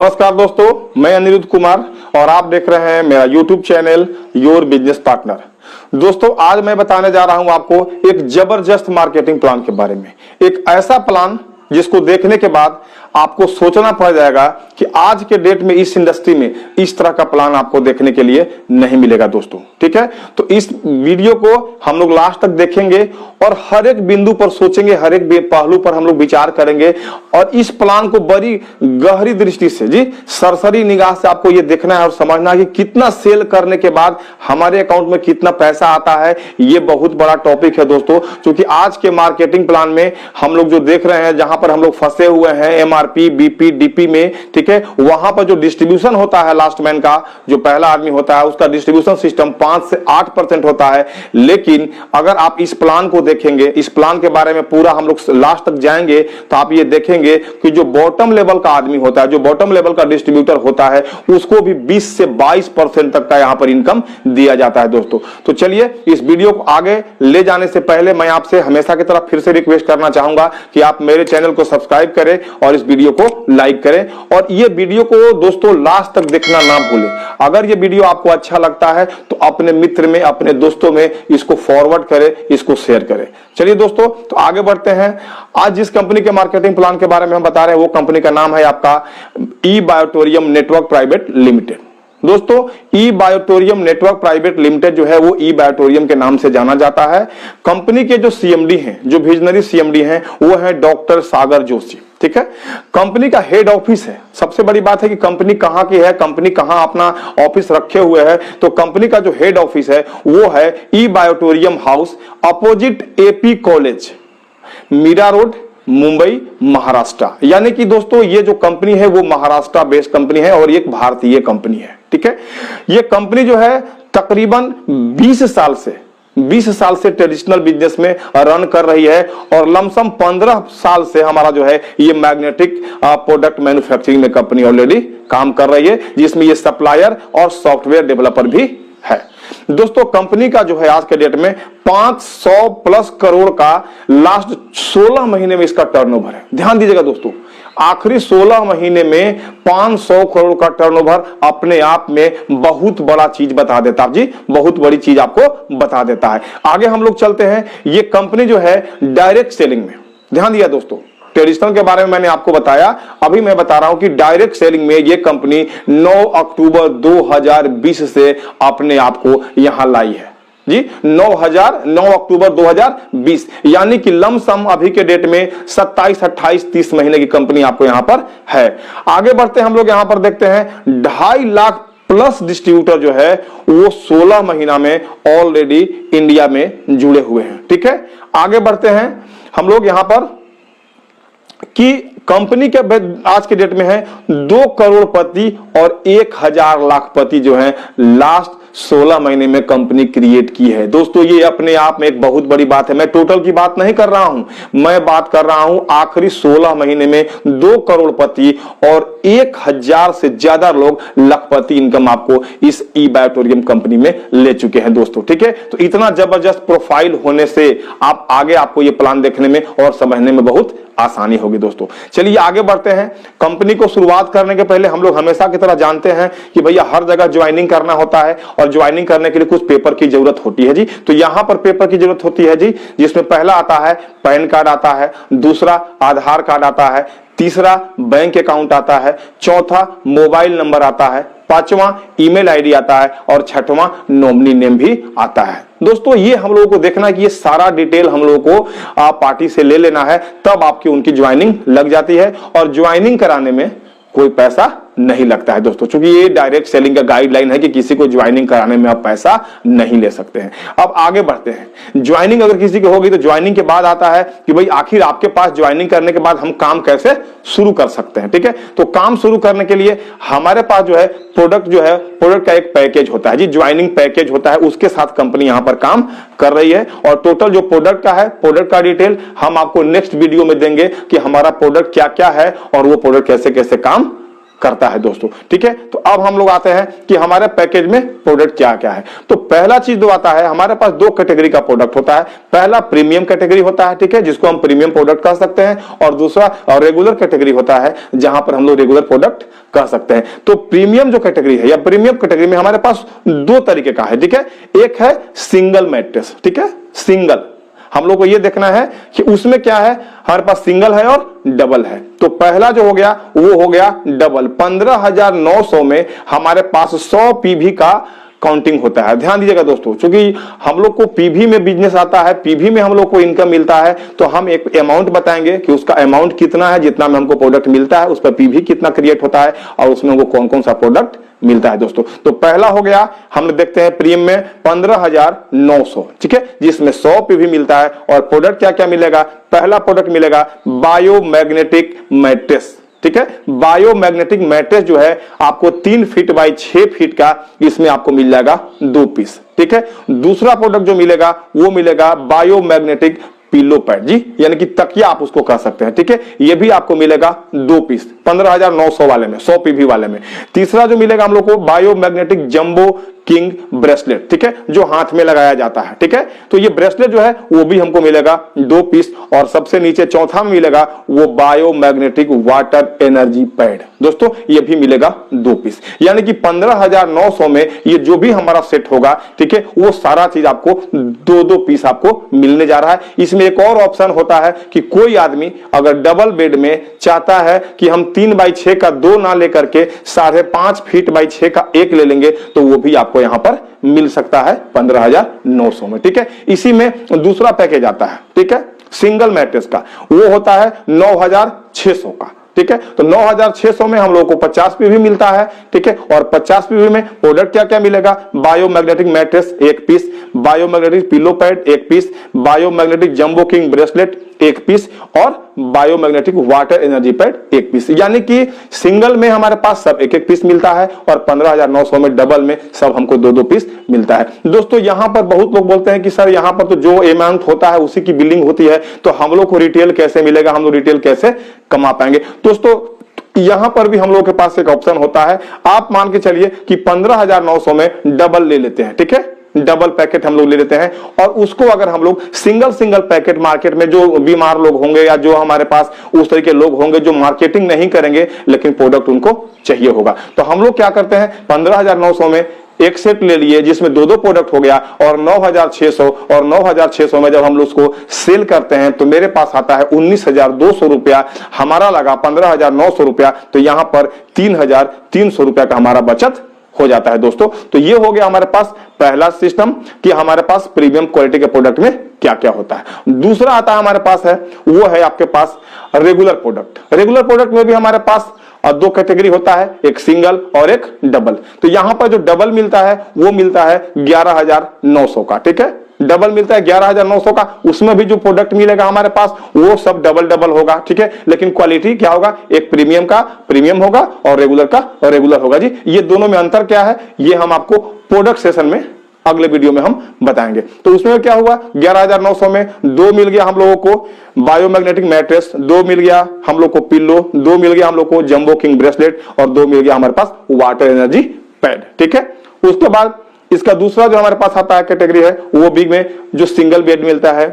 नमस्कार दोस्तों, मैं अनिरुद्ध कुमार और आप देख रहे हैं मेरा YouTube channel your business partner. दोस्तों, आज मैं बताने जा रहा हूं आपको एक जबरदस्त मार्केटिंग प्लान के बारे में। एक ऐसा प्लान जिसको देखने के बाद आपको सोचना पड़ जाएगा कि आज के डेट में इस इंडस्ट्री में इस तरह का प्लान आपको देखने के लिए नहीं मिलेगा दोस्तों। ठीक है, तो इस वीडियो को हम लोग लास्ट तक देखेंगे और हर एक बिंदु पर सोचेंगे, हर एक पहलू पर हम लोग विचार करेंगे और इस प्लान को बड़ी गहरी दृष्टि से, जी सरसरी निगाह से आपको ये देखना है और समझना है कि कितना सेल करने के बाद हमारे अकाउंट में कितना पैसा आता है। ये बहुत बड़ा टॉपिक है दोस्तों, क्योंकि आज के मार्केटिंग प्लान में हम लोग जो देख रहे हैं, जहां पर हम लोग फंसे हुए हैं एमआरपी, बीपी, डीपी में, ठीक है, वहां पर जो डिस्ट्रीब्यूशन होता है लास्ट मैन का, जो पहला आदमी होता है, उसका डिस्ट्रीब्यूशन सिस्टम 5 से 8% होता है। लेकिन अगर आप इस प्लान को देखेंगे, इस प्लान के बारे में पूरा हम लोग लास्ट तक जाएंगे, तो आप ये देखेंगे कि जो बॉटम लेवल का आदमी होता है, जो बॉटम लेवल का डिस्ट्रीब्यूटर होता है, उसको भी 20 से 22% तक का यहां पर इनकम दिया जाता है दोस्तों। तो चलिए, इस वीडियो को आगे ले जाने से पहले मैं आपसे हमेशा की तरह फिर से रिक्वेस्ट करना चाहूंगा कि आप मेरे चैनल को सब्सक्राइब करें और इस वीडियो को लाइक करें और ये वीडियो को दोस्तों लास्ट तक देखना ना भूलें। अगर ये वीडियो आपको अच्छा लगता है तो अपने मित्र में, अपने दोस्तों में इसको फॉरवर्ड करें, इसको शेयर करें। चलिए दोस्तों, तो आगे बढ़ते हैं। आज जिस कंपनी के मार्केटिंग प्लान के बारे में हम बता रहे हैं, वो कंपनी का नाम है आपका ई बायोटोरियम नेटवर्क प्राइवेट लिमिटेड। दोस्तों, ई बायोटोरियम नेटवर्क प्राइवेट लिमिटेड जो है वो ई बायोटोरियम के नाम से जाना जाता है। कंपनी के जो सीएमडी हैं, जो विजनरी सीएमडी हैं, वो है डॉक्टर सागर जोशी। ठीक है, कंपनी का हेड ऑफिस है। सबसे बड़ी बात है कि कंपनी कहां की है, कंपनी कहां अपना ऑफिस रखे हुए है। तो कंपनी का जो हेड ऑफिस है वो है E biotorium house, opposite AP college, Mira road, Mumbai, Maharashtra. यानी कि दोस्तों, ये जो कंपनी है वो महाराष्ट्र बेस्ड कंपनी है और एक भारतीय कंपनी है। ठीक है, ये कंपनी जो है तकरीबन 20 साल से ट्रेडिशनल बिजनेस में रन कर रही है और लमसम 15 साल से हमारा जो है ये मैग्नेटिक प्रोडक्ट मैन्युफैक्चरिंग में कंपनी ऑलरेडी काम कर रही है, जिसमें ये सप्लायर और सॉफ्टवेयर डेवलपर भी है। दोस्तों, कंपनी का जो है आज के डेट में 500 प्लस करोड़ का लास्ट 16 महीने में इसका टर्नओवर है। ध्यान दीजिएगा दोस्तों, आखिरी 16 महीने में 500 करोड़ का टर्नओवर अपने आप में बहुत बड़ा चीज बता देता है। जी, बहुत बड़ी चीज आपको बता देता है। आगे हम लोग चलते हैं। ये कंपनी जो है डायरेक्ट सेलिंग में, ध्यान दिया दोस्तों, ट्रेडिशनल के बारे में मैंने आपको बताया, अभी मैं बता रहा हूं कि डायरेक्ट सेलिंग में ये कंपनी 9 अक्टूबर 2020 से अपने आप को यहां लाई है। जी, 9 अक्टूबर 2020, यानी कि लमसम अभी के डेट में 27, 28, 30 महीने की कंपनी आपको यहां पर है। आगे बढ़ते हैं, हम लोग यहां पर देखते हैं 2.5 लाख प्लस डिस्ट्रीब्यूटर जो है वो 16 महीना में ऑलरेडी इंडिया में जुड़े हुए हैं। ठीक है, आगे बढ़ते हैं हम लोग यहां पर कि कंपनी के आज के डेट में है 2 करोड़पति और 1000 लाखपति जो है लास्ट 16 महीने में कंपनी क्रिएट की है। दोस्तों, ये अपने आप में एक बहुत बड़ी बात है। मैं टोटल की बात नहीं कर रहा हूं, मैं बात कर रहा हूं आखिरी 16 महीने में 2 करोड़पति और 1000 से ज्यादा लोग लाखपति इनकम आपको इस ई बायोटोरियम कंपनी में ले चुके हैं दोस्तों। ठीक है, तो इतना जबरदस्त प्रोफाइल होने से आप आगे आपको ये प्लान देखने में और समझने में बहुत आसानी होगी दोस्तों। चलिए आगे बढ़ते हैं। कंपनी को शुरुआत करने के पहले हम लोग हमेशा की तरह जानते हैं कि भैया हर जगह ज्वाइनिंग करना होता है और ज्वाइनिंग करने के लिए कुछ पेपर की जरूरत होती है। जी, तो यहां पर पेपर की जरूरत होती है जी, जिसमें पहला आता है पैन कार्ड आता है, दूसरा आधार कार्ड आता है, तीसरा बैंक अकाउंट आता है, चौथा मोबाइल नंबर आता है, पांचवा ईमेल आईडी आता है और छठवां नॉमिनी नेम भी आता है। दोस्तों, ये हम लोगों को देखना है कि ये सारा डिटेल हम लोगों को पार्टी से ले लेना है, तब आपकी उनकी ज्वाइनिंग लग जाती है और ज्वाइनिंग कराने में कोई पैसा नहीं लगता है दोस्तों, क्योंकि ये डायरेक्ट सेलिंग का गाइडलाइन है कि किसी को ज्वाइनिंग कराने में आप पैसा नहीं ले सकते हैं। अब आगे बढ़ते हैं। ज्वाइनिंग अगर किसी की होगी तो ज्वाइनिंग के बाद आता है कि भाई आखिर आपके पास ज्वाइनिंग करने के बाद हम काम कैसे शुरू कर सकते हैं। ठीक है, तो काम शुरू करने के लिए हमारे पास जो है प्रोडक्ट का एक पैकेज होता है जी, ज्वाइनिंग पैकेज होता है, उसके साथ कंपनी यहां पर काम कर रही है और टोटल जो प्रोडक्ट का है, प्रोडक्ट का डिटेल हम आपको नेक्स्ट वीडियो में देंगे कि हमारा प्रोडक्ट क्या क्या है और वो प्रोडक्ट कैसे कैसे काम करता है दोस्तों। ठीक है, तो अब हम लोग आते हैं कि हमारे पैकेज में प्रोडक्ट क्या क्या है। तो पहला चीज जो आता है, हमारे पास दो कैटेगरी का प्रोडक्ट होता है। पहला प्रीमियम कैटेगरी होता है, ठीक है, जिसको हम प्रीमियम प्रोडक्ट कह सकते हैं, और दूसरा और रेगुलर कैटेगरी होता है, जहां पर हम लोग रेगुलर प्रोडक्ट कह सकते हैं। तो प्रीमियम जो कैटेगरी है या प्रीमियम कैटेगरी में हमारे पास दो तरीके का है। ठीक है, एक है सिंगल मैट्रेस, ठीक है, सिंगल। हम लोग को ये देखना है कि उसमें क्या है, हमारे पास सिंगल है और डबल है। तो पहला जो हो गया वो हो गया डबल। 15,900 में हमारे पास 100 पीवी का काउंटिंग होता है। ध्यान दीजिएगा दोस्तों, क्योंकि हम लोग को पीवी में बिजनेस आता है, पीवी में हम लोग को इनकम मिलता है, तो हम एक अमाउंट बताएंगे कि उसका अमाउंट कितना है, जितना में हमको प्रोडक्ट मिलता है उस पर पीवी कितना क्रिएट होता है और उसमें हमको कौन कौन सा प्रोडक्ट मिलता है दोस्तों। तो पहला हो गया, हम देखते हैं प्रीमियम में 15,900, ठीक है, जिसमें 100 पीवी मिलता है। और प्रोडक्ट क्या क्या मिलेगा, पहला प्रोडक्ट मिलेगा बायोमैग्नेटिक मैट्रेस, ठीक है। बायोमैग्नेटिक मैट्रेस जो है आपको 3 फीट बाई 6 फीट का, इसमें आपको मिल जाएगा 2 पीस, ठीक है। दूसरा प्रोडक्ट जो मिलेगा वो मिलेगा बायोमैग्नेटिक पिलो पैड जी, यानी कि तकिया आप उसको कह सकते हैं, ठीक है। ये भी आपको मिलेगा 2 पीस 15,900 वाले में, 100 पीवी वाले में। तीसरा जो मिलेगा हम लोग को बायोमैग्नेटिक जंबो किंग ब्रेसलेट, ठीक है, जो हाथ में लगाया जाता है, ठीक है। तो ये ब्रेसलेट जो है वो भी हमको मिलेगा 2 पीस। और सबसे नीचे चौथा में मिलेगा वो बायोमैग्नेटिक वाटर एनर्जी पैड, दोस्तों ये भी मिलेगा 2 पीस। यानी कि 15,900 में ये जो भी हमारा सेट होगा, ठीक है, वो सारा चीज आपको 2-2 पीस आपको मिलने जा रहा है। इसमें एक और ऑप्शन होता है कि कोई आदमी अगर डबल बेड में चाहता है कि हम 3 बाई 6 का 2 ना लेकर के 5.5 फीट बाई 6 का 1 ले लेंगे, तो वो भी आपको यहां पर मिल सकता है 15,900 में, ठीक है। इसी में दूसरा पैकेज आता है, ठीक है, सिंगल मैट्रेस का, वो होता है 9,600 का, ठीक है। तो 9,600 में हम लोगों को 50 पीवी मिलता है, ठीक है। और 50 पीवी में प्रोडक्ट क्या क्या मिलेगा, biomagnetic mattress 1 piece, biomagnetic pillow pad 1 piece, biomagnetic jumbo king bracelet 1 piece और biomagnetic water energy pad 1 piece. यानी कि सिंगल में हमारे पास सब 1-1 पीस मिलता है और 15,900 में डबल में सब हमको 2-2 पीस मिलता है। दोस्तों यहां पर बहुत लोग बोलते हैं कि सर यहां पर तो जो अमाउंट होता है उसी की बिलिंग होती है, तो हम लोग को रिटेल कैसे मिलेगा, हम लोग रिटेल कैसे कमा पाएंगे। दोस्तों यहां पर भी हम लोग के पास एक ऑप्शन होता है। आप मान के चलिए कि 15,900 में डबल ले लेते हैं, ठीक है, डबल पैकेट हम लोग ले लेते हैं। और उसको अगर हम लोग सिंगल पैकेट, मार्केट में जो बीमार लोग होंगे या जो हमारे पास उस तरीके लोग होंगे जो मार्केटिंग नहीं करेंगे लेकिन प्रोडक्ट उनको चाहिए होगा, तो हम लोग क्या करते हैं, 15,900 में एक सेट ले लिए जिसमें 2-2 प्रोडक्ट हो गया, और 9,600 में जब हम लोग उसको सेल करते हैं तो मेरे पास आता है 19,200 रुपया, हमारा लगा 15,900 रुपया, तो यहां पर 3,300 रुपया का हमारा बचत हो जाता है दोस्तों। तो ये हो गया हमारे पास पहला सिस्टम कि हमारे पास प्रीमियम क्वालिटी के प्रोडक्ट में क्या क्या होता है। दूसरा आता है हमारे पास है, वो है आपके पास रेगुलर प्रोडक्ट। रेगुलर प्रोडक्ट में भी हमारे पास 2 कैटेगरी होता है, एक सिंगल और एक डबल। तो यहां पर जो डबल मिलता है वो मिलता है 11,900 का, ठीक है, डबल मिलता है 11,900 का। उसमें भी जो प्रोडक्ट मिलेगा हमारे पास वो सब डबल होगा, ठीक है, लेकिन क्वालिटी क्या होगा, एक प्रीमियम का प्रीमियम होगा और रेगुलर का रेगुलर होगा जी। ये दोनों में अंतर क्या है ये हम आपको प्रोडक्ट सेशन में अगले वीडियो में हम बताएंगे। तो उसमें क्या हुआ, 11,900 में 2 मिल गया हम लोगों को बायोमैग्नेटिक मैट्रेस, 2 मिल गया हम लोग को पिल्लो, 2 मिल गया हम लोग को जंबो किंग ब्रेसलेट और 2 मिल गया हमारे पास वाटर एनर्जी पैड, ठीक है। उसके बाद इसका दूसरा जो हमारे पास आता है कैटेगरी है, वो बिग में जो सिंगल बेड मिलता है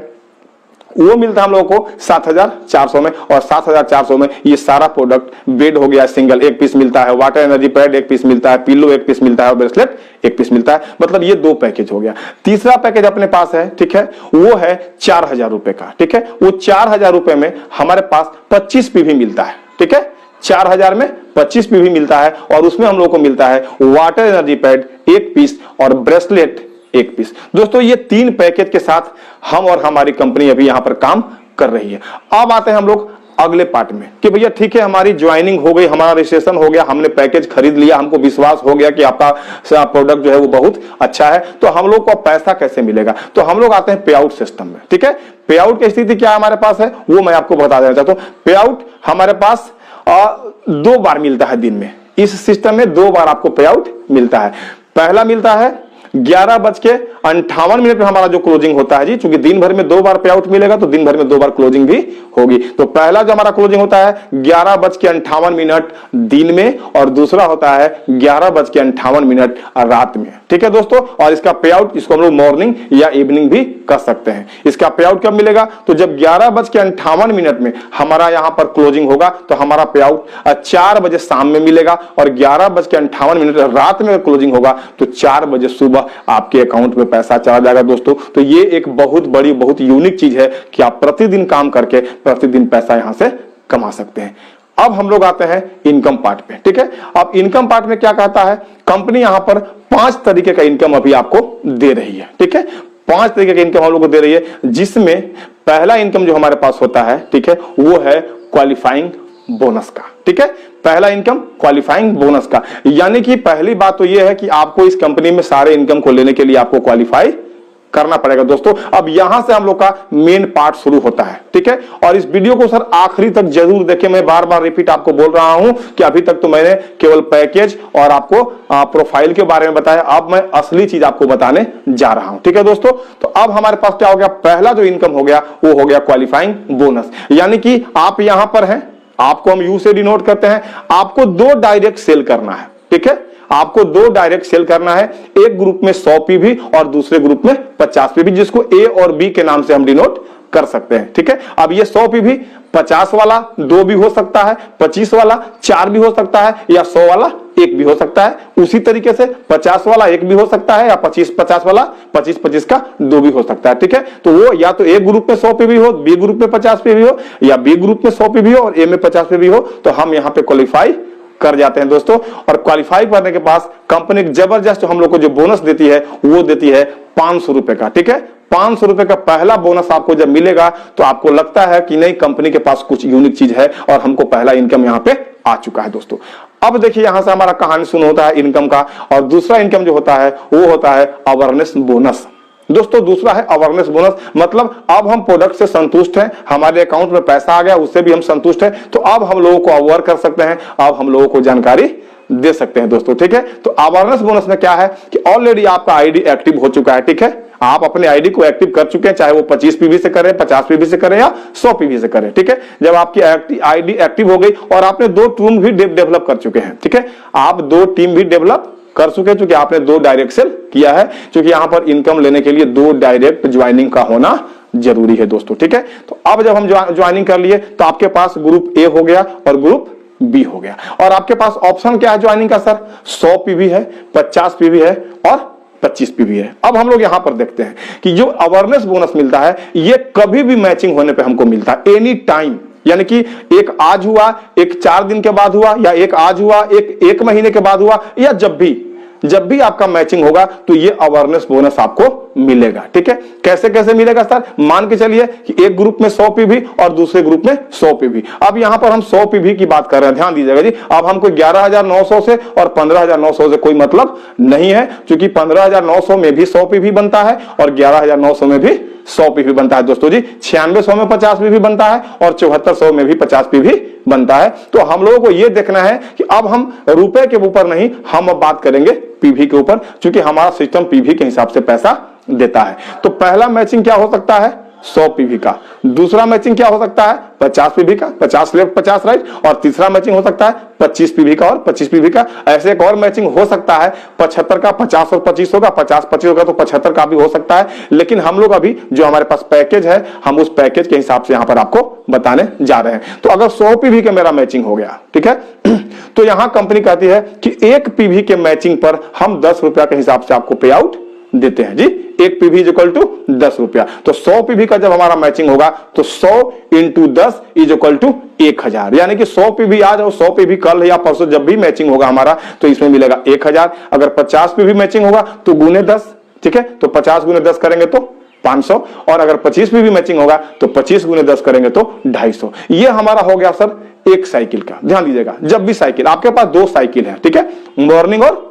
वो मिलता है हम लोगों को 7,400 में। और 7,400 में ये सारा प्रोडक्ट बेड हो गया सिंगल, 1 पीस मिलता है, वाटर एनर्जी पैड 1 पीस मिलता है, पिल्लो 1 पीस मिलता है और ब्रेसलेट 1 पीस मिलता है। मतलब ये 2 पैकेज हो गया। तीसरा पैकेज अपने पास है, ठीक है, वो है 4,000 रुपए का, ठीक है। वो 4,000 रुपए में हमारे पास 25 पीवी मिलता है, ठीक है, 4,000 में 25 पीवी मिलता है और उसमें हम लोग को मिलता है वाटर एनर्जी पैड 1 पीस और ब्रेसलेट 1 पीस। दोस्तों ये 3 पैकेज के साथ हम और हमारी कंपनी अभी यहां पर काम कर रही है। अब आते हैं हम लोग अगले पार्ट में कि भैया ठीक है, हमारी ज्वाइनिंग हो गई, हमारा रजिस्ट्रेशन हो गया, हमने पैकेज खरीद लिया, हमको विश्वास हो गया कि आपका प्रोडक्ट जो है वो बहुत अच्छा है, तो हम लोग को पैसा कैसे मिलेगा। तो हम लोग आते हैं पे आउट सिस्टम में, ठीक है। पे आउट की स्थिति क्या हमारे पास है वो मैं आपको बता देना चाहता हूं। पे आउट हमारे पास 2 बार मिलता है दिन में। इस सिस्टम में 2 बार आपको पे आउट मिलता है। पहला मिलता है 11:58 में हमारा जो क्लोजिंग होता है जी, चूंकि दिन भर में 2 बार पे आउट मिलेगा तो दिन भर में 2 बार क्लोजिंग भी होगी। तो पहला जो हमारा क्लोजिंग होता है 11:58 दिन में और दूसरा होता है 11:58 रात में। ठीक है दोस्तों, और इसका पे आउट, इसको हम लोग मॉर्निंग या इवनिंग भी कर सकते हैं। इसका पे आउट कब मिलेगा? तो जब 11:58 में हमारा यहां पर क्लोजिंग होगा तो हमारा पे आउट 4 बजे शाम में मिलेगा, और 11:58 रात में क्लोजिंग होगा तो 4 बजे सुबह आपके अकाउंट में पैसा चला जाएगा दोस्तों। तो ये एक बहुत बड़ी, बहुत यूनिक चीज है कि आप प्रतिदिन काम करके प्रतिदिन पैसा यहां से कमा सकते हैं। अब हम लोग आते हैं इनकम पार्ट पे। ठीक है, अब इनकम पार्ट में क्या कहता है, कंपनी यहां पर 5 तरीके का इनकम अभी आपको दे रही है। ठीक है, 5 तरीके का इनकम हम लोग को दे रही है, जिसमें पहला इनकम जो हमारे पास होता है, ठीक है, वो है क्वालिफाइंग बोनस का। ठीक है, पहला इनकम क्वालिफाइंग बोनस का, यानी कि पहली बात तो यह है कि आपको इस कंपनी में सारे इनकम को लेने के लिए आपको क्वालिफाई करना पड़ेगा दोस्तों। अब यहां से हम लोग का मेन पार्ट शुरू होता है। ठीक है, और इस वीडियो को सर आखिरी तक जरूर देखें। मैं बार बार रिपीट आपको बोल रहा हूं कि अभी तक तो मैंने केवल पैकेज और आपको प्रोफाइल के बारे में बताया, अब मैं असली चीज आपको बताने जा रहा हूं। ठीक है दोस्तों, तो अब हमारे पास क्या हो गया, पहला जो इनकम हो गया वो हो गया क्वालिफाइंग बोनस, यानी कि आप यहां पर हैं, आपको हम यू से डिनोट करते हैं, आपको 2 डायरेक्ट सेल करना है। ठीक है, आपको 2 डायरेक्ट सेल करना है, एक ग्रुप में 100 पीवी और दूसरे ग्रुप में 50 पीवी, जिसको ए और बी के नाम से हम डिनोट कर सकते हैं। ठीक है, अब ये 100 पीवी 50 वाला 2 भी हो सकता है, 25 वाला 4 भी हो सकता है, या 100 वाला 1 भी हो सकता है। उसी तरीके से 50 वाला 1 भी हो सकता है, या 50 वाला 25 का 2 भी हो सकता है। ठीक है, तो वो या तो ए ग्रुप में 100 पीवी हो, बी ग्रुप में 50 पीवी हो, या बी ग्रुप में 100 पीवी हो और ए में 50 पीवी हो, तो हम यहां पे क्वालिफाई कर जाते हैं दोस्तों। और क्वालिफाई करने के बाद कंपनी जबरदस्त हम लोग को जो बोनस देती है वो देती है 500 रुपए का। ठीक है, 500 रुपए का पहला बोनस आपको जब मिलेगा तो आपको लगता है कि नहीं, कंपनी के पास कुछ यूनिक चीज है और हमको पहला इनकम यहां पे आ चुका है दोस्तों। अब देखिए यहां से हमारा कहानी शुरू होता है इनकम का, और दूसरा इनकम जो होता है वो होता है अवेयरनेस बोनस। दोस्तों दूसरा है अवेयरनेस बोनस, मतलब अब हम प्रोडक्ट से संतुष्ट हैं, हमारे अकाउंट में पैसा आ गया, उससे भी हम संतुष्ट हैं, तो अब हम लोगों को अवेयर कर सकते हैं, अब हम लोगों को जानकारी दे सकते हैं दोस्तों। ठीक है, तो अवेयरनेस बोनस में क्या है कि ऑलरेडी आपका आईडी एक्टिव हो चुका है। ठीक है, आप अपने आईडी को एक्टिव कर चुके हैं, चाहे वो 25 पीवी से करें, 50 पीवी से करें या 100 पीवी से करें। ठीक है, जब आपकी आईडी एक्टिव हो गई और आपने 2 टीम भी डेवलप कर चुके हैं। ठीक है, आप 2 टीम भी डेवलप कर चुके हैं, क्योंकि आपने 2 डायरेक्ट सेल किया है, क्योंकि यहां पर इनकम लेने के लिए 2 डायरेक्ट ज्वाइनिंग का होना जरूरी है दोस्तों। ठीक है, तो अब जब हम ज्वाइनिंग कर लिए तो आपके पास ग्रुप ए हो गया और ग्रुप बी हो गया, और आपके पास ऑप्शन क्या है ज्वाइनिंग का, सर 100 पीवी है, 50 पीवी है और 25 पीवी है। अब हम लोग यहां पर देखते हैं कि जो अवेयरनेस बोनस मिलता है ये कभी भी मैचिंग होने पे हमको मिलता है, एनी टाइम, यानी कि एक आज हुआ, एक 4 दिन के बाद हुआ, या एक आज हुआ, एक महीने के बाद हुआ, या जब भी आपका मैचिंग होगा तो ये अवेयरनेस बोनस आपको मिलेगा। ठीक है, कैसे कैसे मिलेगा सर, मान के चलिए कि एक ग्रुप में 100 पीवी और दूसरे ग्रुप में 100 पीवी। अब यहां पर हम 100 पीवी की बात कर रहे हैं, ध्यान दीजिएगा जी। अब हमको 11,900 से और 15,900 से कोई मतलब नहीं है, क्योंकि 15,900 में भी 100 पीवी बनता है और 11,900 में भी 100 पीवी बनता है दोस्तों जी। 9600 में 50 पीवी बनता है और 7400 में भी 50 पीवी बनता है। तो हम लोगों को यह देखना है कि अब हम रुपए के ऊपर नहीं, हम अब बात करेंगे पीवी के ऊपर, क्योंकि हमारा सिस्टम पीवी के हिसाब से पैसा देता है। तो पहला मैचिंग क्या हो सकता है, 100 पीवी का। दूसरा मैचिंग क्या हो सकता है, 50 पीवी का, 50 लेफ्ट 50 राइट। और तीसरा मैचिंग हो सकता है 25 पीवी का और 25 पीवी का। ऐसे एक और मैचिंग हो सकता है 75 का, 50 और 25 होगा, 50-25 होगा तो 75 का भी हो सकता है। लेकिन हम लोग अभी जो हमारे पास पैकेज है, हम उस पैकेज के हिसाब से यहां पर आपको बताने जा रहे हैं। तो अगर 100 पीवी का मेरा मैचिंग हो गया, ठीक है, तो यहां कंपनी कहती है कि 1 पीवी के मैचिंग पर हम 10 रुपया के हिसाब से आपको पे आउट देते हैं जी। 1 पीवी इज इक्वल टू 10 रुपया। तो 100 पीवी का जब हमारा मैचिंग होगा तो 100 इंटू 10 इज इक्वल टू 1000, यानी कि 100 पीवी आज और 100 पीवी कल या परसों जब भी मैचिंग होगा हमारा तो इसमें मिलेगा 1000। अगर 50 पीवी मैचिंग होगा तो गुने 10, ठीक है, तो 50 गुने 10 करेंगे तो 500, और अगर 25 पीवी मैचिंग होगा तो 25 गुने 10 करेंगे तो 250। ये हमारा हो गया सर एक साइकिल का। ध्यान दीजिएगा, जब भी साइकिल आपके पास 2 साइकिल है, ठीक है, मॉर्निंग और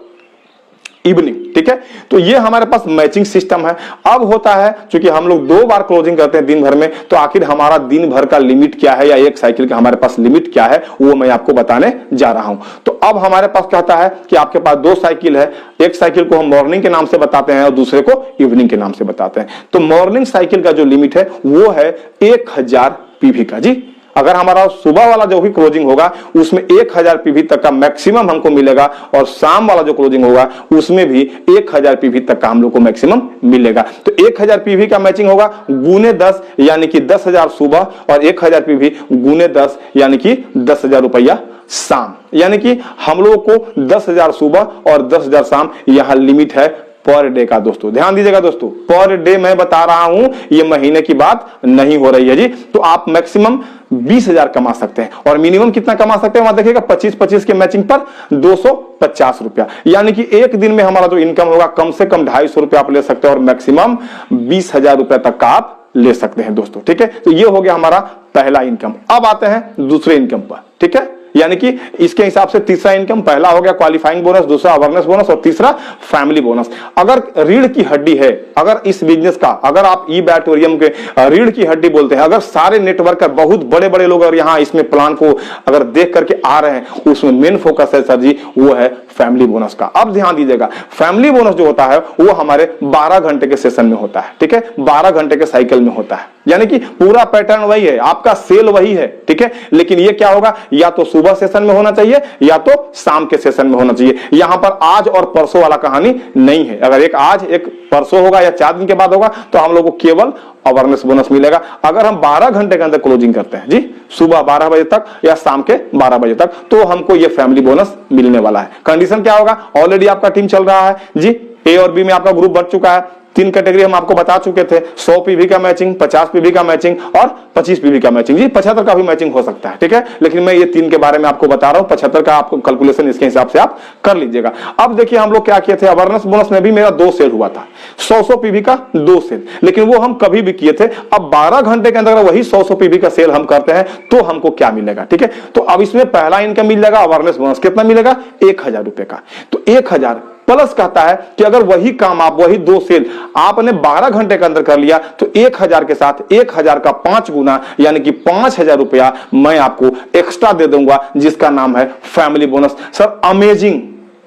इवनिंग, ठीक है। तो ये हमारे पास मैचिंग सिस्टम है। अब होता है क्योंकि हम लोग 2 बार क्लोजिंग करते हैं दिन भर में, तो आखिर हमारा दिन भर का लिमिट क्या है या एक साइकिल का हमारे पास लिमिट क्या है वो मैं आपको बताने जा रहा हूं। तो अब हमारे पास कहता है कि आपके पास 2 साइकिल है, एक साइकिल को हम मॉर्निंग के नाम से बताते हैं और दूसरे को इवनिंग के नाम से बताते हैं। तो मॉर्निंग साइकिल का जो लिमिट है वो है 1000 पीवी का जी। अगर हमारा सुबह वाला जो भी क्लोजिंग होगा उसमें 1000 पीवी तक का मैक्सिमम हमको मिलेगा, और शाम वाला जो क्लोजिंग होगा उसमें भी 1000 पीवी तक का हम लोग को मैक्सिमम मिलेगा। तो 1000 पीवी का मैचिंग होगा गुने 10 यानी कि 10,000 सुबह, और 1000 पीवी गुने 10 यानी कि 10,000 रुपया शाम। यानी कि हम लोगों को 10,000 सुबह और 10,000 शाम यहां लिमिट है पर डे का। दोस्तों ध्यान दीजिएगा, दोस्तों पर डे मैं बता रहा हूं, ये महीने की बात नहीं हो रही है जी। तो आप मैक्सिमम 20,000 कमा सकते हैं, और मिनिमम कितना कमा सकते हैं वहां देखिएगा 25-25 के मैचिंग पर 250 रुपया। यानी कि एक दिन में हमारा जो इनकम होगा कम से कम 250 रुपया आप ले सकते हैं, और मैक्सिमम 20,000 रुपया तक का आप ले सकते हैं दोस्तों, ठीक है। तो ये हो गया हमारा पहला इनकम। अब आते हैं दूसरे इनकम पर, ठीक है। यानी कि इसके हिसाब से तीसरा इनकम, पहला हो गया क्वालिफाइंग बोनस, दूसरा अवेयरनेस बोनस, और तीसरा फैमिली बोनस। अगर रीढ़ की हड्डी है, अगर इस बिजनेस का, अगर आप ई बैटोरियम के रीढ़ की हड्डी बोलते हैं, अगर सारे नेटवर्क का बहुत बड़े बड़े लोग और यहाँ इसमें प्लान को अगर देख करके आ रहे हैं, उसमें मेन फोकस है सर जी वो है फैमिली बोनस का। अब ध्यान दीजिएगा, फैमिली बोनस जो होता है वो हमारे 12 घंटे के सेशन में होता है, ठीक है। 12 घंटे के साइकिल में होता है, यानी कि पूरा पैटर्न वही है, आपका सेल वही है, ठीक है। लेकिन ये क्या होगा, या तो सुबह सेशन में होना चाहिए या तो शाम के सेशन में होना चाहिए। यहां पर आज और परसों वाला कहानी नहीं है। अगर एक आज एक परसों होगा या 4 दिन के बाद होगा तो हम लोग को केवल अवेयरनेस बोनस मिलेगा। अगर हम 12 घंटे के अंदर क्लोजिंग करते हैं जी, सुबह 12 बजे तक या शाम के 12 बजे तक, तो हमको ये फैमिली बोनस मिलने वाला है। कंडीशन क्या होगा, ऑलरेडी आपका टीम चल रहा है जी, ए और बी में आपका ग्रुप बढ़ चुका है। 3 कैटेगरी हम आपको बता चुके थे, 100 पीवी का मैचिंग, 50 पीवी का मैचिंग और 25 पीवी का मैचिंग जी। 75 का भी मैचिंग हो सकता है, ठीक है। लेकिन मैं ये 3 के बारे में आपको बता रहा हूं, 75 का आपको कैलकुलेशन इसके हिसाब से आप कर लीजिएगा। अब देखिए हम लोग क्या किए थे, अवेयरनेस बोनस में भी मेरा 2 सेल हुआ था, 100 पीवी का 2 सेल, लेकिन वो हम कभी भी किए थे। अब 12 घंटे के अंदर वही 100 पीवी का सेल हम करते हैं तो हमको क्या मिलेगा, ठीक है। तो अब इसमें पहला इनकम मिल जाएगा अवेयरनेस बोनस, कितना मिलेगा 1000 रुपए का। तो 1000 प्लस कहता है कि अगर वही काम आप वही 2 सेल आपने 12 घंटे के अंदर कर लिया तो 1000 के साथ 1000 का 5 गुना यानी कि 5000 रुपया मैं आपको एक्स्ट्रा दे दूंगा, जिसका नाम है फैमिली बोनस। सर अमेजिंग,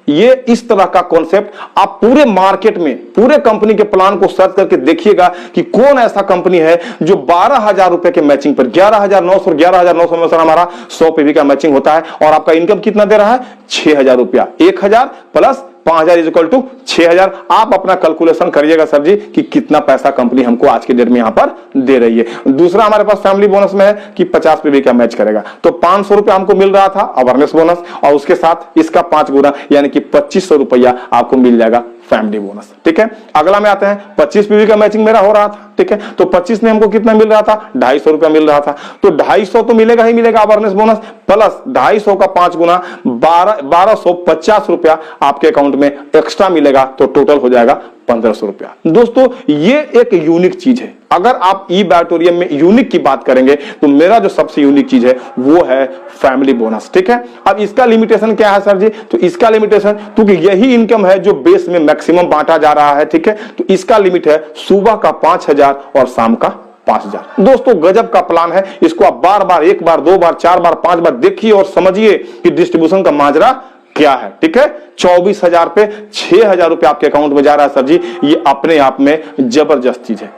ये इस तरह का कॉन्सेप्ट आप पूरे मार्केट में, पूरे कंपनी के प्लान को सर्च करके देखिएगा कि कौन ऐसा कंपनी है जो 12,000 रुपए के मैचिंग पर 11,900 11,900 में सर हमारा 100 पीवी का मैचिंग होता है, और आपका इनकम कितना दे रहा है 6,000 रुपया। 1000 प्लस 5,000 इज इक्वल टू 6,000। आप अपना कैलकुलेशन करिएगा सर जी कि कितना पैसा कंपनी हमको आज के डेट में यहां पर दे रही है। दूसरा हमारे पास फैमिली बोनस में है कि 50 पीवी का मैच करेगा, तो 500 रुपया हमको मिल रहा था अवेयरनेस बोनस, और उसके साथ इसका 5 गुना यानी कि 2500 रुपया आपको मिल जाएगा फैमिली बोनस, ठीक है। अगला में आते हैं 25 पीवी का मैचिंग मेरा हो रहा था, ठीक है। तो 25 में हमको कितना मिल रहा था 250 रुपया मिल रहा था, तो 250 तो मिलेगा ही मिलेगा अवेयरनेस बोनस, प्लस 250 का 5 गुना 1250 रुपया आपके अकाउंट में एक्स्ट्रा मिलेगा, तो टोटल हो जाएगा 1500 रुपया। दोस्तों ये एक यूनिक चीज है। अगर आप ई बैटोरियम में यूनिक की बात करेंगे तो मेरा जो सबसे यूनिक चीज है वो है फैमिली बोनस, ठीक है। अब इसका लिमिटेशन क्या है सर जी, तो इसका लिमिटेशन, क्योंकि यही इनकम है जो बेस में मैक्सिमम बांटा जा रहा है, ठीक है, तो इसका लिमिट है सुबह का 5000 और शाम का 5000। दोस्तों गजब का प्लान है, इसको आप बार बार, 1 बार 2 बार 4 बार 5 बार देखिए और समझिए कि डिस्ट्रीब्यूशन का माजरा क्या है, ठीक है। 24,000 पे 6,000 रुपए आपके अकाउंट में जा रहा है सर जी, ये अपने आप में जबरदस्त चीज है।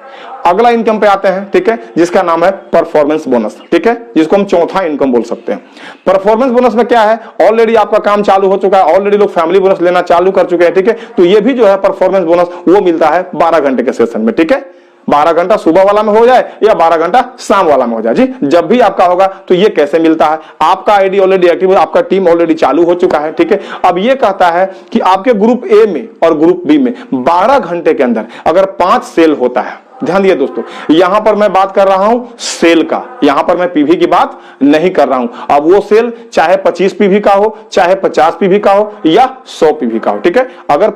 अगला इनकम पे आते हैं, ठीक है, जिसका नाम है परफॉर्मेंस बोनस, ठीक है, जिसको हम चौथा इनकम बोल सकते हैं। परफॉर्मेंस बोनस में क्या है, ऑलरेडी आपका काम चालू हो चुका है, ऑलरेडी लोग फैमिली बोनस लेना चालू कर चुके हैं, ठीक है। तो ये भी जो है परफॉर्मेंस बोनस वो मिलता है 12 घंटे के सेशन में, ठीक है। 12 घंटा सुबह वाला में हो जाए या 12 घंटा शाम वाला में हो जाए जी, जब भी आपका होगा। तो ये कैसे मिलता है, आपका आईडी ऑलरेडी एक्टिव है, आपका टीम ऑलरेडी चालू हो चुका है, ठीक है। अब ये कहता है कि आपके ग्रुप ए में और ग्रुप बी में 12 घंटे के अंदर अगर 5 सेल होता है, ध्यान दिए दोस्तों, यहां पर मैं बात कर रहा हूं सेल का, यहां पर मैं पीवी की बात नहीं कर रहा हूं। अब वो सेल चाहे 25 पीवी का हो, चाहे 50 पीवी का हो या 100 पीवी का हो, ठीक है। अगर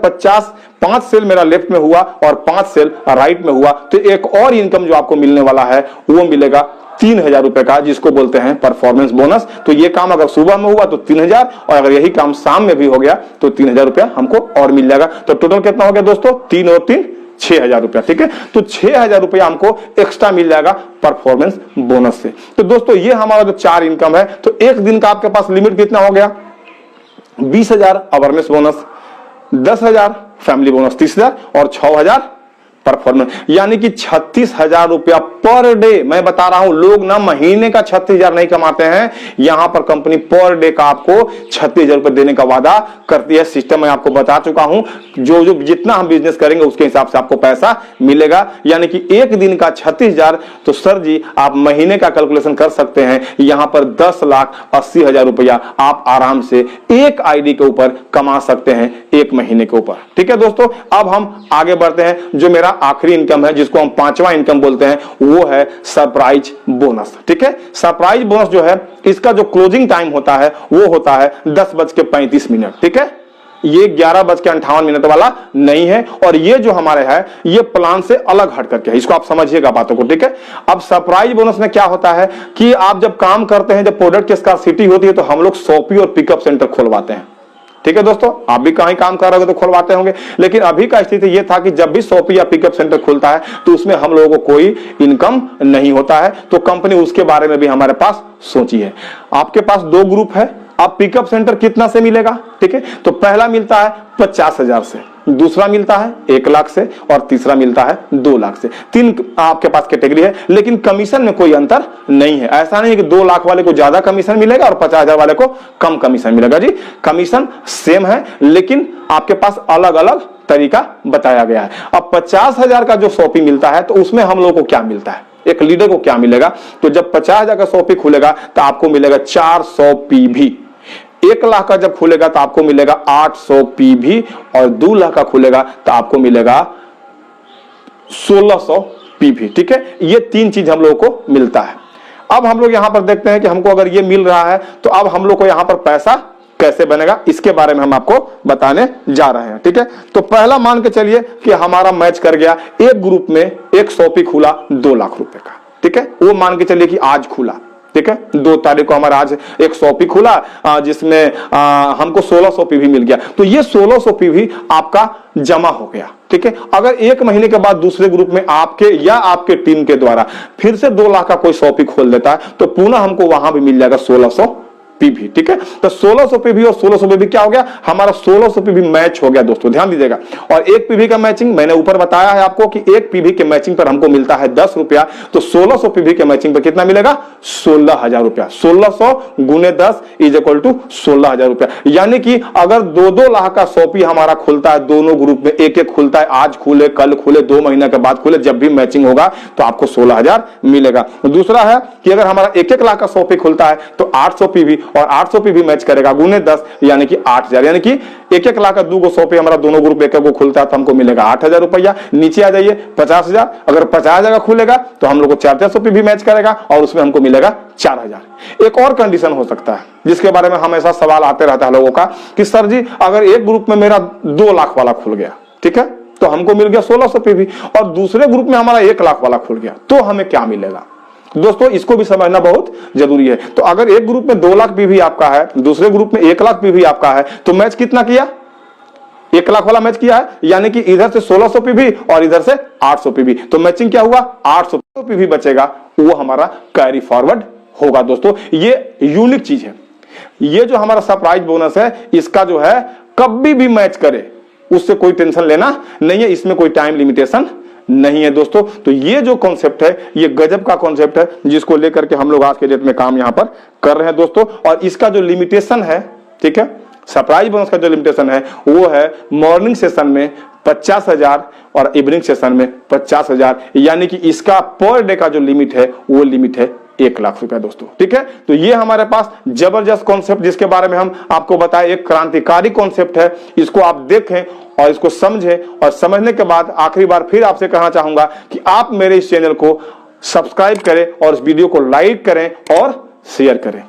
5 सेल मेरा लेफ्ट में हुआ और 5 सेल राइट में हुआ तो एक और इनकम जो आपको मिलने वाला है वो मिलेगा 3,000 रुपए का, जिसको बोलते हैं परफॉर्मेंस बोनस। तो ये काम अगर सुबह में हुआ तो 3,000, और अगर यही काम शाम में भी हो गया तो 3,000 रुपया हमको और मिल जाएगा। तो टोटल कितना हो गया दोस्तों? 3 और 3 6,000 रुपया। ठीक है, तो 6,000 रुपया हमको एक्स्ट्रा मिल जाएगा परफॉर्मेंस बोनस से। तो दोस्तों ये हमारा जो 4 इनकम है, तो एक दिन का आपके पास लिमिट कितना हो गया? 20,000 अवेयरनेस बोनस, 10,000 फैमिली बोनस 30,000 और 6,000 परफॉर्मेंस, यानी कि 36,000 रुपया पर डे। मैं बता रहा हूं, लोग ना महीने का 36,000 नहीं कमाते हैं, यहां पर कंपनी पर डे का आपको 36,000 रुपए देने का वादा करती है। सिस्टम मैं आपको बता चुका हूं, जो जितना हम बिजनेस करेंगे उसके हिसाब से आपको पैसा मिलेगा। यानी कि एक दिन का 36,000, तो सर जी आप महीने का कैलकुलेशन कर सकते हैं, यहां पर 10,80,000 रुपया आप आराम से एक आईडी के ऊपर कमा सकते हैं एक महीने के ऊपर। ठीक है दोस्तों, अब हम आगे बढ़ते हैं। जो मेरा आखिरी इनकम है, जिसको हम 5वां इनकम बोलते हैं, वो है सरप्राइज बोनस। ठीक है, सरप्राइज बोनस जो है, इसका जो क्लोजिंग टाइम होता है वो होता है 10:35। ठीक है, ये 11:58 वाला नहीं है, और ये जो हमारे है ये प्लान से अलग हट करके है, इसको आप समझिएगा बातों को। ठीक है, अब सरप्राइज बोनस में क्या होता है कि आप जब काम करते हैं, जब प्रोडक्ट की स्कार्सिटी होती है, तो हम लोग शॉपी और पिकअप सेंटर खोलवाते हैं। ठीक है दोस्तों, आप भी कहीं काम कर रहे हो तो खुलवाते होंगे, लेकिन अभी का स्थिति यह था कि जब भी शॉपी या पिकअप सेंटर खुलता है तो उसमें हम लोगों को कोई इनकम नहीं होता है। तो कंपनी उसके बारे में भी हमारे पास सोची है। आपके पास 2 ग्रुप है। अब पिकअप सेंटर कितना से मिलेगा? ठीक है, तो पहला मिलता है 50,000 से, दूसरा मिलता है 1 लाख से, और तीसरा मिलता है 2 लाख से। 3 आपके पास कैटेगरी है, लेकिन कमीशन में कोई अंतर नहीं है। ऐसा नहीं है कि 2 लाख वाले को ज्यादा कमीशन मिलेगा और 50,000 वाले को कम कमीशन मिलेगा। जी, कमीशन सेम है, लेकिन आपके पास अलग अलग तरीका बताया गया है। अब 50,000 का जो शॉपी मिलता है, तो उसमें हम लोगों को क्या मिलता है, एक लीडर को क्या मिलेगा? तो जब 50,000 का शॉपी खुलेगा तो आपको मिलेगा 400 पीवी। 1 लाख का जब खुलेगा तो आपको मिलेगा 800 पीवी, और 2 लाख का खुलेगा तो आपको मिलेगा 1600 पीवी। ठीक है, ये 3 चीज हम लोगों को मिलता है। अब हम लोग यहां पर देखते हैं कि हमको अगर ये मिल रहा है तो अब हम लोग को यहां पर पैसा कैसे बनेगा, इसके बारे में हम आपको बताने जा रहे हैं। ठीक है, तो पहला मान के चलिए कि हमारा मैच कर गया, एक ग्रुप में एक शॉपी खुला 2 लाख रुपए का। ठीक है, वो मान के चलिए कि आज खुला। ठीक है, 2 तारीख को हमारा आज एक शॉपी खुला, जिसमें हमको 1600 पीवी मिल गया। तो ये 1600 पीवी आपका जमा हो गया। ठीक है, अगर 1 महीने के बाद दूसरे ग्रुप में आपके या आपके टीम के द्वारा फिर से 2 लाख का कोई शॉपी खोल देता है, तो पुनः हमको वहां भी मिल जाएगा 1600 पीवी। ठीक है, तो 1600 पीवी और 1600 पीवी क्या हो गया? हमारा 1600 पीवी मैच हो गया दोस्तों, ध्यान दीजिएगा। और एक पीवी का मैचिंग मैंने ऊपर बताया है आपको कि एक पीवी के मैचिंग पर हमको मिलता है 10 रुपया। तो 1600 पीवी के मैचिंग पर कितना मिलेगा? 16,000 रुपया। 1600 गुने 10 इज इक्वल टू 16,000 रुपया। यानी कि अगर 2-2 लाख का शॉपी हमारा खुलता है, दोनों ग्रुप में एक एक खुलता है, आज खुले, कल खुले, 2 महीने के बाद खुले, जब भी मैचिंग होगा तो आपको 16,000 मिलेगा। दूसरा है कि अगर हमारा 1-1 लाख का शॉपी खुलता है तो 800 पीवी, और 800 पीवी मैच करेगा गुने 10, यानी कि 8,000। यानी कि 1-1 लाख का 2 शॉपी हमारा दोनों ग्रुप एक को खुलता है तो हमको मिलेगा 8,000 रुपया। नीचे आ जाइए 50,000, अगर 50,000 का खुलेगा तो हम लोग को 400 पीवी मैच करेगा और उसमें हमको मिलेगा 4,000। एक और कंडीशन हो सकता है जिसके बारे में हमेशा सवाल आते रहता है लोगों का कि सर जी अगर एक ग्रुप में मेरा 2 लाख वाला खुल गया, ठीक है, तो हमको मिल गया 1600 पीवी, और दूसरे ग्रुप में हमारा 1 लाख वाला खुल गया, तो हमें क्या मिलेगा? दोस्तों इसको भी समझना बहुत जरूरी है। तो अगर एक ग्रुप में 2 लाख पीवी आपका है, दूसरे ग्रुप में 1 लाख पीवी आपका है, तो मैच कितना किया? 1 लाख वाला मैच किया है, यानी कि इधर से 1600 पीवी और इधर से 800 पीवी, तो मैचिंग क्या हुआ? 800 पीवी बचेगा, वो हमारा कैरी फॉरवर्ड होगा। दोस्तों ये यूनिक चीज है। ये जो हमारा सरप्राइज बोनस है, इसका जो है कभी भी मैच करे उससे कोई टेंशन लेना नहीं है, इसमें कोई टाइम लिमिटेशन नहीं है दोस्तों। तो ये जो कॉन्सेप्ट है, ये गजब का कॉन्सेप्ट है, जिसको लेकर के हम लोग आज के डेट में काम यहां पर कर रहे हैं दोस्तों। और इसका जो लिमिटेशन है, ठीक है, सरप्राइज बोनस का जो लिमिटेशन है वो है मॉर्निंग सेशन में 50,000 और इवनिंग सेशन में 50,000, यानी कि इसका पर डे का जो लिमिट है वो लिमिट है 1 लाख रुपया दोस्तों। ठीक है, तो ये हमारे पास जबरदस्त कॉन्सेप्ट जिसके बारे में हम आपको बताएं, एक क्रांतिकारी कॉन्सेप्ट है। इसको आप देखें और इसको समझें, और समझने के बाद आखिरी बार फिर आपसे कहना चाहूंगा कि आप मेरे इस चैनल को सब्सक्राइब करें और इस वीडियो को लाइक करें और शेयर करें।